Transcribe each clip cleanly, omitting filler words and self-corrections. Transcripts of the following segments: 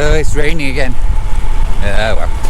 Oh, it's raining again. Oh well.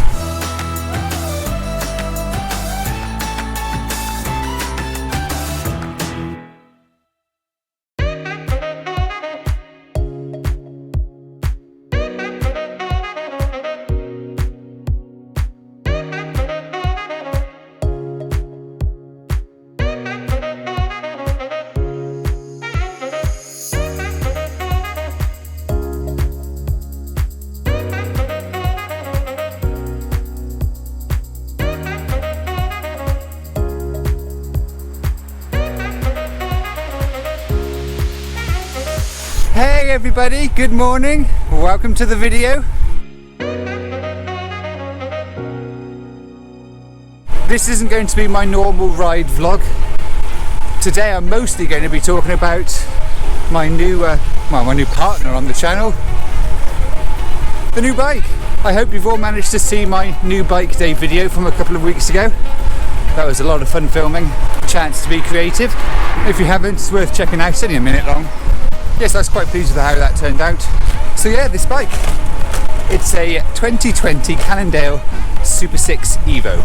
Hey everybody, good morning, welcome to the video. This isn't going to be my normal ride vlog. Today I'm mostly going to be talking about my new partner on the channel, the new bike. I hope you've all managed to see my new bike day video from a couple of weeks ago. That was a lot of fun filming, chance to be creative. If you haven't, it's worth checking out, it's only a minute long. Yes, I was quite pleased with how that turned out. So yeah, this bike, it's a 2020 Cannondale SuperSix Evo,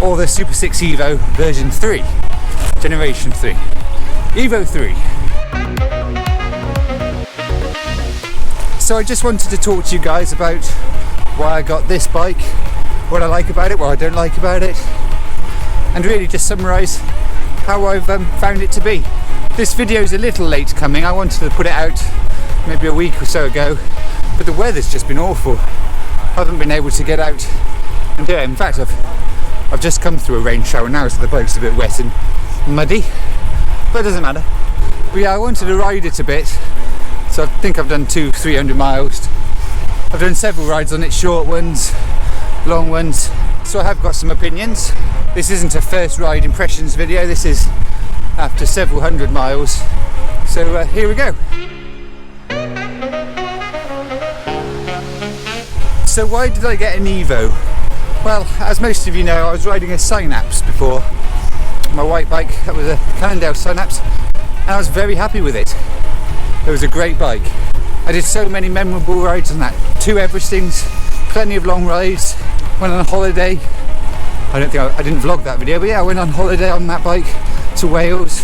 or the SuperSix Evo version 3, generation 3, Evo 3. So I just wanted to talk to you guys about why I got this bike, what I like about it, what I don't like about it, and really just summarise how I've found it to be. This video is a little late coming. I wanted to put it out maybe a week or so ago, but the weather's just been awful. I haven't been able to get out and do it. In fact, I've just come through a rain shower now, so the bike's a bit wet and muddy, but it doesn't matter. But yeah, I wanted to ride it a bit, so I think I've done 200-300 miles. I've done several rides on it, short ones, long ones, so I have got some opinions. This isn't a first ride impressions video, this is after several hundred miles, so here we go. So why did I get an Evo? Well, as most of you know, I was riding a Synapse before, my white bike. That was a Cannondale Synapse, and I was very happy with it. It was a great bike. I did so many memorable rides on that, 2 Everestings, plenty of long rides, went on a holiday. I didn't vlog that video, but yeah, I went on holiday on that bike to Wales,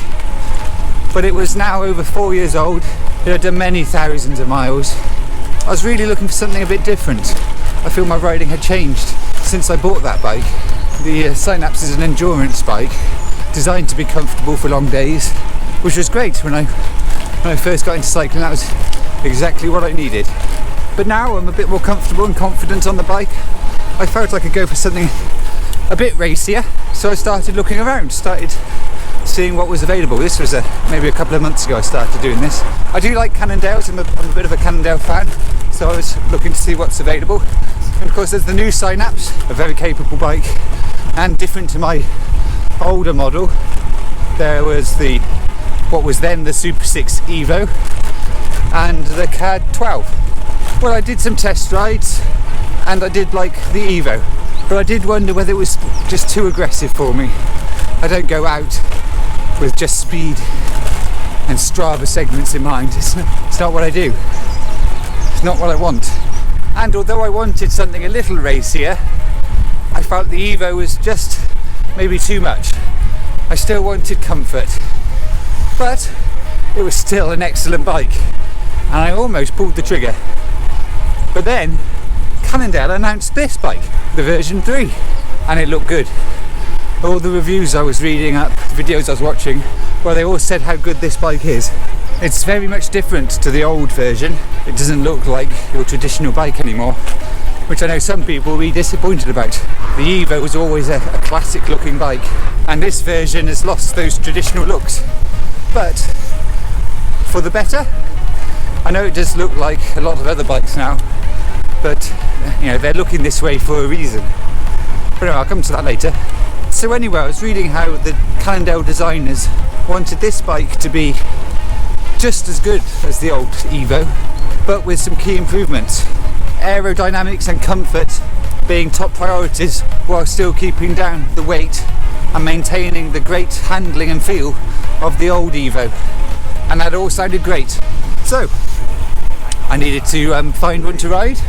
but it was now over 4 years old. It had done many thousands of miles. I was really looking for something a bit different. I feel my riding had changed since I bought that bike. The Synapse is an endurance bike designed to be comfortable for long days, which was great when I first got into cycling. That was exactly what I needed. But now I'm a bit more comfortable and confident on the bike. I felt I could go for something a bit racier, so I started looking around, started seeing what was available. This was maybe a couple of months ago I started doing this. I do like Cannondales, I'm a bit of a Cannondale fan, so I was looking to see what's available. And of course there's the new Synapse, a very capable bike, and different to my older model, there was what was then the SuperSix Evo and the CAD 12. Well, I did some test rides and I did like the Evo, but I did wonder whether it was just too aggressive for me. I don't go out with just speed and Strava segments in mind. It's not what I do. It's not what I want. And although I wanted something a little racier, I felt the Evo was just maybe too much. I still wanted comfort, but it was still an excellent bike, and I almost pulled the trigger. But then Cannondale announced this bike, the version 3, and it looked good. All the reviews I was reading up, videos I was watching, well, they all said how good this bike is. It's very much different to the old version. It doesn't look like your traditional bike anymore, which I know some people will be disappointed about. The Evo was always a classic looking bike, and this version has lost those traditional looks, but for the better. I know it does look like a lot of other bikes now, but you know, they're looking this way for a reason. But anyway, I'll come to that later. So anyway, I was reading how the Cannondale designers wanted this bike to be just as good as the old Evo, but with some key improvements. Aerodynamics and comfort being top priorities, while still keeping down the weight and maintaining the great handling and feel of the old Evo. And that all sounded great. So I needed to find one to ride.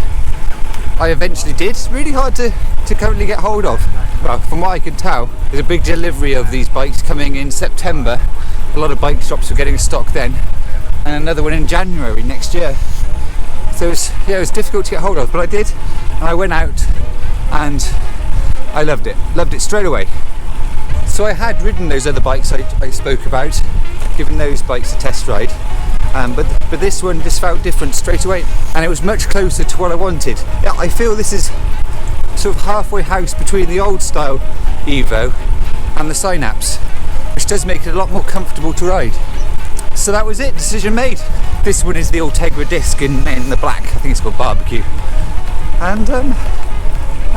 I eventually did. It's really hard to currently get hold of. Well, from what I can tell, there's a big delivery of these bikes coming in September. A lot of bike shops are getting stock then, and another one in January next year. So it was difficult to get hold of, but I did, and I went out and I loved it straight away. So I had ridden those other bikes I spoke about, given those bikes a test ride, but this one just felt different straight away, and it was much closer to what I wanted. I feel this is sort of halfway house between the old style Evo and the Synapse, which does make it a lot more comfortable to ride. So that was it, decision made. This one is the Ultegra disc in the black, I think it's called Barbecue, and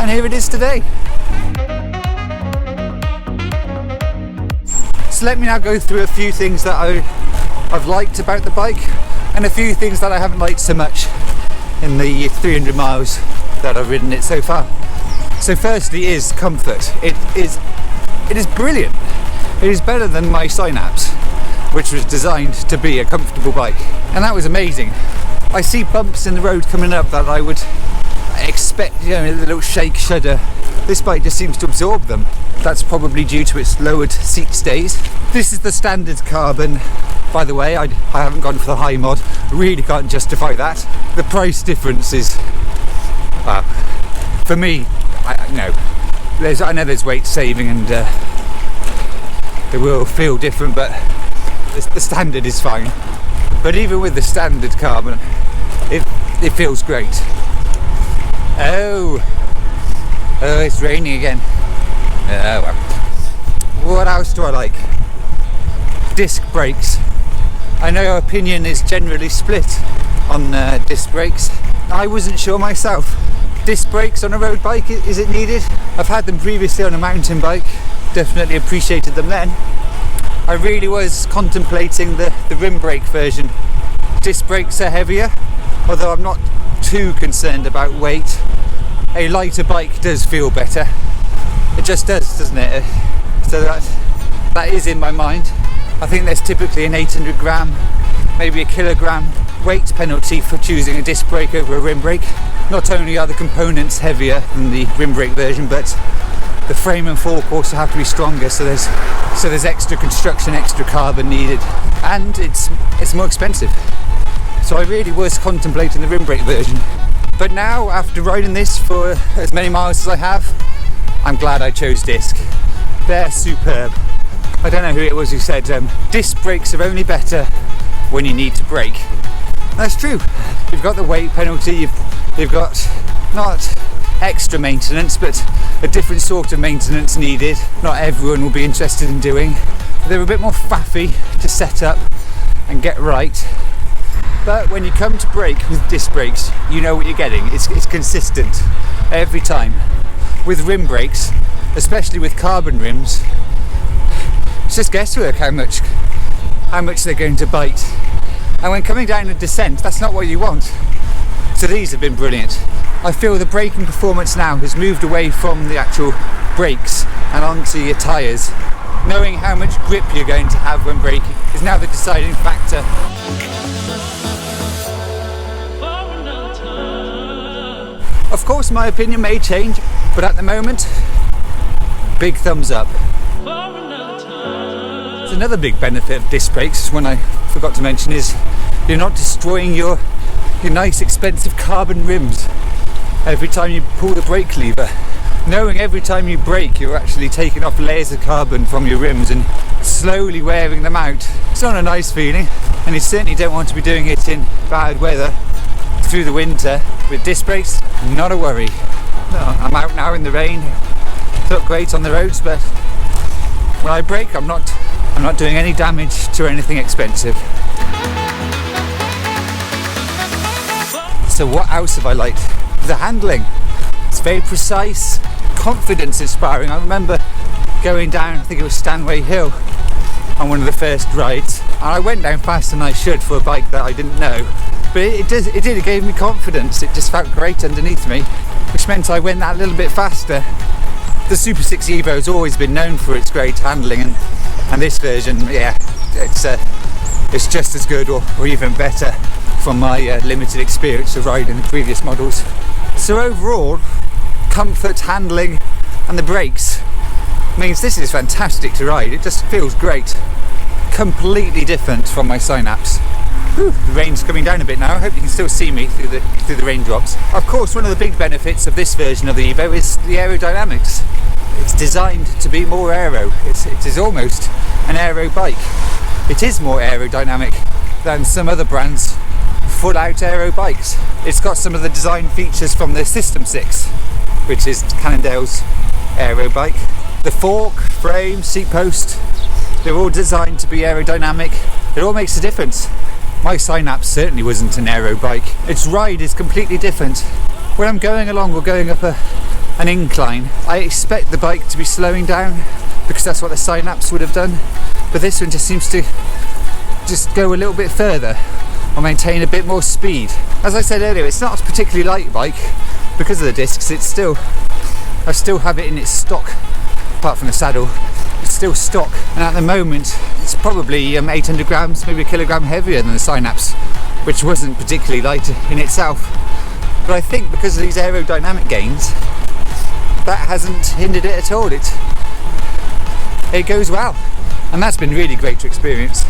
here it is today. So let me now go through a few things that I've liked about the bike, and a few things that I haven't liked so much in the 300 miles that I've ridden it so far. So firstly is comfort. It is brilliant. It is better than my Synapse, which was designed to be a comfortable bike, and that was amazing. I see bumps in the road coming up that I would expect, a little shake, shudder. This bike just seems to absorb them. That's probably due to its lowered seat stays. This is the standard carbon, by the way. I haven't gone for the high mod. Really can't justify that. The price difference is, well, for me, I know there's weight saving and it will feel different, but the standard is fine. But even with the standard carbon, it feels great. Oh, it's raining again. Well. What else do I like? Disc brakes. I know your opinion is generally split on disc brakes. I wasn't sure myself. Disc brakes on a road bike, is it needed? I've had them previously on a mountain bike, definitely appreciated them then. I really was contemplating the rim brake version. Disc brakes are heavier, although I'm not too concerned about weight. A lighter bike does feel better. It just does, doesn't it? So that is in my mind. I think there's typically an 800 gram, maybe a kilogram weight penalty for choosing a disc brake over a rim brake. Not only are the components heavier than the rim brake version, but the frame and fork also have to be stronger, so there's extra construction, extra carbon needed, and it's more expensive. So I really was contemplating the rim brake version. But now, after riding this for as many miles as I have, I'm glad I chose disc. They're superb. I don't know who it was who said disc brakes are only better when you need to brake. That's true. You've got the weight penalty, you've got not extra maintenance, but a different sort of maintenance needed. Not everyone will be interested in doing. They're a bit more faffy to set up and get right. But when you come to brake with disc brakes, you know what you're getting. It's consistent every time. With rim brakes, especially with carbon rims, it's just guesswork how much they're going to bite. And when coming down a descent, that's not what you want. So these have been brilliant. I feel the braking performance now has moved away from the actual brakes and onto your tyres. Knowing how much grip you're going to have when braking is now the deciding factor. Of course, my opinion may change, but at the moment, big thumbs up. There's another big benefit of disc brakes, one I forgot to mention, is you're not destroying your nice expensive carbon rims every time you pull the brake lever. Knowing every time you brake you're actually taking off layers of carbon from your rims and slowly wearing them out. It's not a nice feeling, and you certainly don't want to be doing it in bad weather through the winter. With disc brakes, not a worry. No, I'm out now in the rain. It looked great on the roads, but when I brake I'm not doing any damage to anything expensive. So what else have I liked? The handling. It's very precise, confidence inspiring. I remember going down, I think it was Stanway Hill, on one of the first rides, and I went down faster than I should for a bike that I didn't know, but it gave me confidence. It just felt great underneath me, which meant I went that little bit faster. The SuperSix Evo has always been known for its great handling, and this version, yeah, it's just as good or even better. from my limited experience of riding the previous models. So overall, comfort, handling and the brakes means this is fantastic to ride. It just feels great. Completely different from my Synapse. Whew, the rain's coming down a bit now. I hope you can still see me through the raindrops. Of course, one of the big benefits of this version of the Evo is the aerodynamics. It's designed to be more aero. It is almost an aero bike. It is more aerodynamic than some other brands' full-out aero bikes. It's got some of the design features from the SuperSix, which is Cannondale's aero bike. The fork, frame, seat post, they're all designed to be aerodynamic. It all makes a difference. My Synapse certainly wasn't an aero bike. Its ride is completely different. When I'm going along or going up an incline, I expect the bike to be slowing down because that's what the Synapse would have done. But this one just seems to just go a little bit further or maintain a bit more speed. As I said earlier, it's not a particularly light bike because of the discs. I still have it in its stock, apart from the saddle. It's still stock, and at the moment it's probably 800 grams, maybe a kilogram heavier than the Synapse, which wasn't particularly light in itself. But I think because of these aerodynamic gains, that hasn't hindered it at all. It goes well, and that's been really great to experience.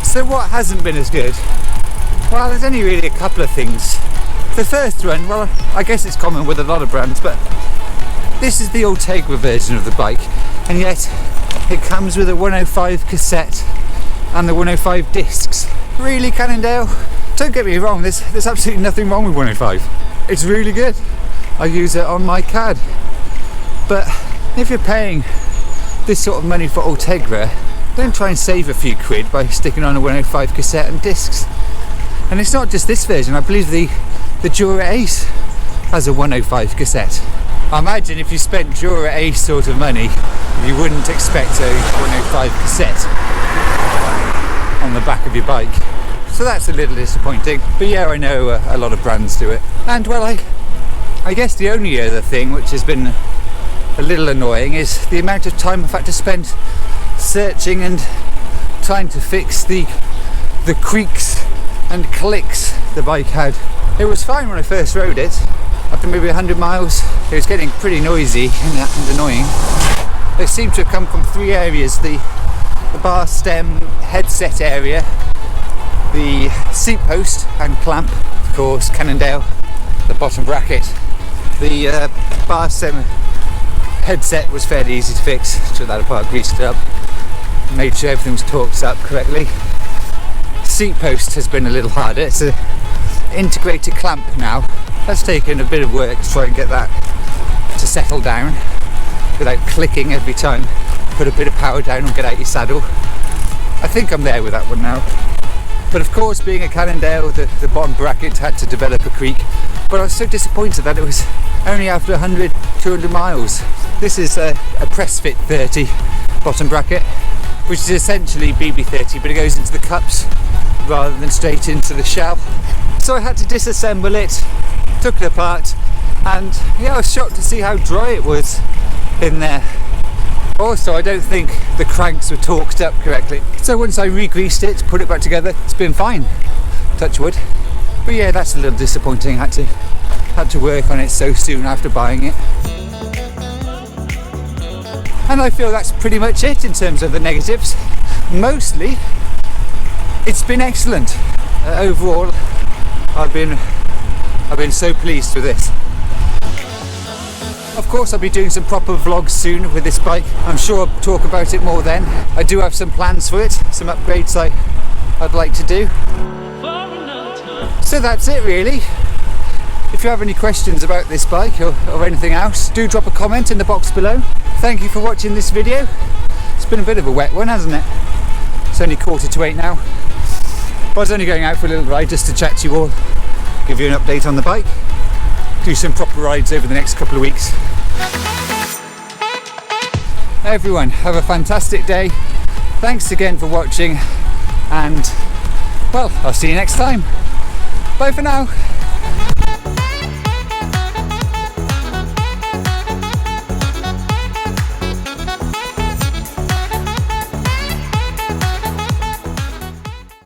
So what hasn't been as good? Well, there's only really a couple of things. The first one, well, I guess it's common with a lot of brands, but this is the Ultegra version of the bike, and yet it comes with a 105 cassette and the 105 discs. Really, Cannondale? Don't get me wrong, there's absolutely nothing wrong with 105. It's really good. I use it on my CAD. But if you're paying this sort of money for Ultegra, don't try and save a few quid by sticking on a 105 cassette and discs. And it's not just this version, I believe the Dura Ace has a 105 cassette. I imagine if you spent Dura Ace sort of money, you wouldn't expect a 105 cassette on the back of your bike. So that's a little disappointing. But yeah, I know a lot of brands do it. And well, I guess the only other thing which has been a little annoying is the amount of time I've had to spend searching and trying to fix the creaks and clicks the bike had. It was fine when I first rode it. After maybe 100 miles, it was getting pretty noisy and annoying. They seem to have come from three areas: the bar stem headset area, the seat post and clamp, of course, Cannondale, the bottom bracket. The bar stem headset was fairly easy to fix. Took that apart, greased it up, made sure everything was torqued up correctly. Seat post has been a little harder. It's an integrated clamp now. That's taken a bit of work to try and get that to settle down without clicking every time. Put a bit of power down and get out your saddle. I think I'm there with that one now. But of course, being a Cannondale, the bottom bracket had to develop a creak. But I was so disappointed that it was only after 100, 200 miles. This is a press fit 30 bottom bracket, which is essentially BB30, but it goes into the cups rather than straight into the shell. So I had to disassemble it, took it apart, and yeah, I was shocked to see how dry it was in there. Also, I don't think the cranks were torqued up correctly. So once I re-greased it, put it back together, it's been fine. Touch wood. But yeah, that's a little disappointing. Had to work on it so soon after buying it. And I feel that's pretty much it in terms of the negatives. Mostly, it's been excellent. Overall, I've been so pleased with this. Of course, I'll be doing some proper vlogs soon with this bike. I'm sure I'll talk about it more then. I do have some plans for it, some upgrades I'd like to do. So that's it really. If you have any questions about this bike or anything else, do drop a comment in the box below. Thank you for watching this video. It's been a bit of a wet one, hasn't it? It's only 7:45 now. But I was only going out for a little ride just to chat to you all, give you an update on the bike, do some proper rides over the next couple of weeks. Everyone, have a fantastic day. Thanks again for watching, and well, I'll see you next time. Bye for now.